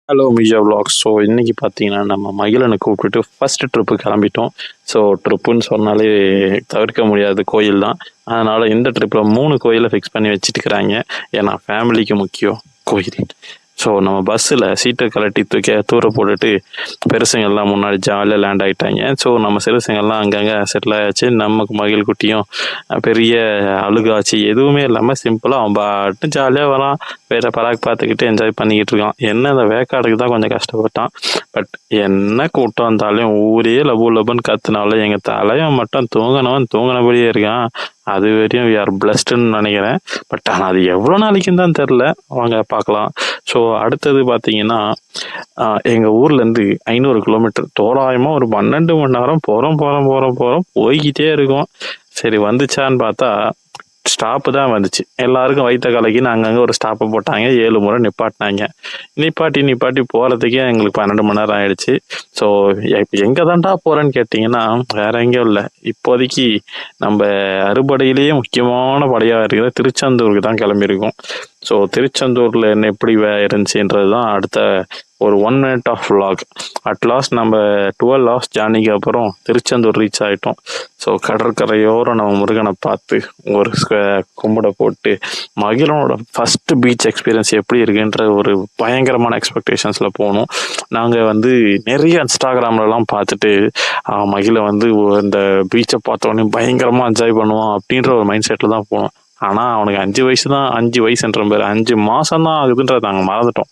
Hello மிஜா vlogs. So இன்னைக்கு பார்த்தீங்கன்னா நம்ம மகிழனை கூப்பிட்டுட்டு ஃபர்ஸ்ட் ட்ரிப்பு கிளம்பிட்டோம். ஸோ ட்ரிப்புன்னு சொன்னாலே தவிர்க்க முடியாத கோயில் தான். அதனால் இந்த ட்ரிப்பில் 3 கோயிலை ஃபிக்ஸ் பண்ணி வச்சுட்டுக்கிறாங்க. ஏன்னா ஃபேமிலிக்கு முக்கியம் கோயில். ஸோ நம்ம பஸ்ஸில் சீட்டை கழட்டி தூக்கி தூர போட்டுட்டு பெருசுங்கள்லாம் முன்னாடி ஜாலியாக லேண்ட் ஆகிட்டாங்க. ஸோ நம்ம சிறுசுங்கள்லாம் அங்கங்கே செட்டில் ஆயாச்சு. நமக்கு மகிழ் குட்டியும் பெரிய அழுகாச்சு எதுவுமே இல்லாமல் சிம்பிளாக அவன் பாட்டு ஜாலியாக வரான். வேற பராக் பார்த்துக்கிட்டு என்ஜாய் பண்ணிக்கிட்டு இருக்கான். என்ன இந்த வேக்காடுக்கு தான் கொஞ்சம் கஷ்டப்பட்டான். பட் என்ன கூட்டம் வந்தாலும் ஊரே லபு லபுன்னு கத்துனாலும் எங்கள் தலைவன் மட்டும் தூங்கினபடியே இருக்கான். அது வரையும் வி ஆர் பிளஸ்டுன்னு நினைக்கிறேன். பட் ஆனால் அது எவ்வளோ நாளைக்குன்னு தான் தெரில. வாங்க பார்க்கலாம். ஸோ அடுத்தது பார்த்தீங்கன்னா எங்கள் ஊர்லேருந்து 500 கிலோமீட்டர் தோராயமாக ஒரு 12 மணி நேரம் போகிறோம் போய்கிட்டே இருக்கோம். சரி வந்துச்சான்னு பார்த்தா ஸ்டாப்பு தான் வந்துச்சு. எல்லாருக்கும் வயிற்ற கலக்கின்னு அங்கங்கே ஒரு ஸ்டாப்பை போட்டாங்க. 7 முறை நிப்பாட்டினாங்க. நிப்பாட்டி போகிறதுக்கே எங்களுக்கு 12 மணி நேரம் ஆயிடுச்சு. ஸோ இப்போ எங்கே தான்டா போகிறேன்னு கேட்டிங்கன்னா வேற எங்கேயும் இல்லை. இப்போதைக்கு நம்ம அறுபடையிலேயே முக்கியமான படையாக இருக்கிற திருச்செந்தூருக்கு தான் கிளம்பியிருக்கோம். ஸோ திருச்செந்தூரில் என்ன எப்படி இருந்துச்சுன்றது தான் அடுத்த ஒரு 1 minute ஆஃப் vlog. அட்லாஸ்ட் நம்ம 12 hours ஜேர்னிக்கு அப்புறம் திருச்செந்தூர் ரீச் ஆகிட்டோம். ஸோ கடற்கரையோரம் நம்ம முருகனை பார்த்து ஒரு கும்பிட போட்டு மகிழனோட ஃபஸ்ட்டு பீச் எக்ஸ்பீரியன்ஸ் எப்படி இருக்குன்ற ஒரு பயங்கரமான எக்ஸ்பெக்டேஷன்ஸில் போனோம். நாங்கள் வந்து நிறைய இன்ஸ்டாகிராம்லலாம் பார்த்துட்டு மகிழ வந்து இந்த பீச்சை பார்த்தோன்னே பயங்கரமாக என்ஜாய் பண்ணுவான் அப்படின்ற ஒரு மைண்ட் செட்டில் தான் போனோம். ஆனால் அவனுக்கு 5 வயசு தான். 5 வயசுன்ற பேர் 5 மாதம் தான் ஆகுதுன்றதை நாங்கள் மறந்துட்டோம்.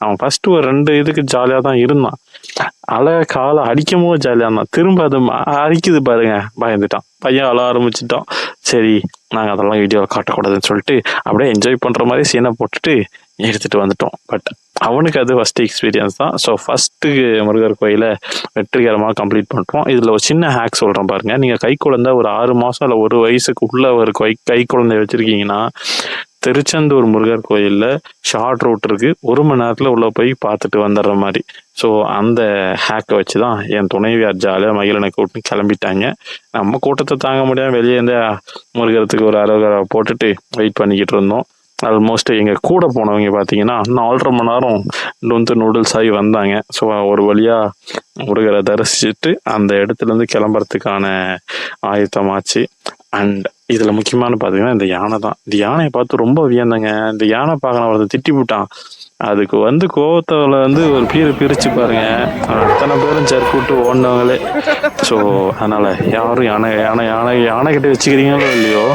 அவன் ஃபஸ்ட்டு ஒரு 2 இதுக்கு ஜாலியாக தான் இருந்தான். காலை அடிக்கும் போது ஜாலியாக இருந்தான். திரும்ப அது அடிக்குது பாருங்க, பயந்துட்டான். பையன் அழ ஆரம்பிச்சிட்டான். சரி நாங்கள் அதெல்லாம் வீடியோவில் காட்டக்கூடாதுன்னு சொல்லிட்டு அப்படியே என்ஜாய் பண்ணுற மாதிரி சீனை போட்டுட்டு எடுத்துகிட்டு வந்துட்டோம். பட் அவனுக்கு அது ஃபஸ்ட்டு எக்ஸ்பீரியன்ஸ் தான். ஸோ ஃபஸ்ட்டு முருகர் கோயிலை வெற்றிகரமாக கம்ப்ளீட் பண்ணுறோம். இதில் ஒரு சின்ன ஹேக் சொல்கிறேன் பாருங்கள். நீங்கள் கை குழந்தை ஒரு 6 மாதம் இல்லை 1 வயசுக்கு உள்ள ஒரு கை குழந்தை வச்சுருக்கீங்கன்னா திருச்செந்தூர் முருகர் கோயிலில் ஷார்ட் ரூட் இருக்குது. 1 மணி நேரத்தில் உள்ளே போய் பார்த்துட்டு வந்துடுற மாதிரி. ஸோ அந்த ஹேக்கை வச்சு தான் என் துணைவியார் ஜாலியாக மகிழனை கூப்பிட்டு கிளம்பிட்டாங்க. நம்ம கூட்டத்தை தாங்க முடியாமல் வெளியே இருந்து முருகரத்துக்கு ஒரு அரோகரை போட்டுட்டு வெயிட் பண்ணிக்கிட்டு இருந்தோம். ஆல்மோஸ்ட் எங்கள் கூட போனவங்க பார்த்தீங்கன்னா 4.5 மணி நேரம் வந்து நூடுல்ஸ் ஆகி வந்தாங்க. ஸோ ஒரு வழியாக முருகரை தரிசிச்சுட்டு அந்த இடத்துலேருந்து கிளம்புறதுக்கான ஆயத்தமாச்சு. அண்ட் இதில் முக்கியமான பார்த்தீங்கன்னா இந்த யானை தான். இந்த யானையை பார்த்து ரொம்ப வியந்தங்க. இந்த யானை பார்க்க ஒருத்தர் திட்டி விட்டான். அதுக்கு வந்து கோவத்தில் வந்து ஒரு பிரிச்சு பாருங்க, அத்தனை பேரும் சர்க்கூட்டு ஓடினவங்களே. ஸோ அதனால் யாரும் யானைக்கிட்ட வச்சுக்கிறீங்களோ இல்லையோ,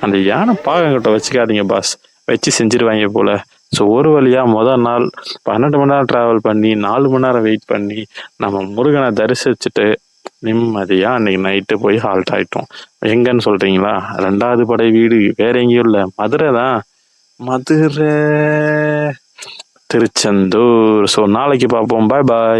அந்த யானை பாகங்கிட்ட வச்சுக்காதீங்க பாஸ், வச்சு செஞ்சிருவாங்க போல். ஸோ ஒரு வழியாக முதல் நாள் 12 மணி நேரம் ட்ராவல் பண்ணி 4 மணி நேரம் வெயிட் பண்ணி நம்ம முருகனை தரிசிச்சுட்டு நிம்மதியாக அன்றைக்கி நைட்டு போய் ஹால்ட் ஆகிட்டோம். எங்கன்னு சொல்கிறீங்களா? 2வது படை வீடு வேற எங்கேயும் இல்லை, மதுரை தான். மதுரை திருச்செந்தூர். ஸோ நாளைக்கு பார்ப்போம். பாய் பாய்.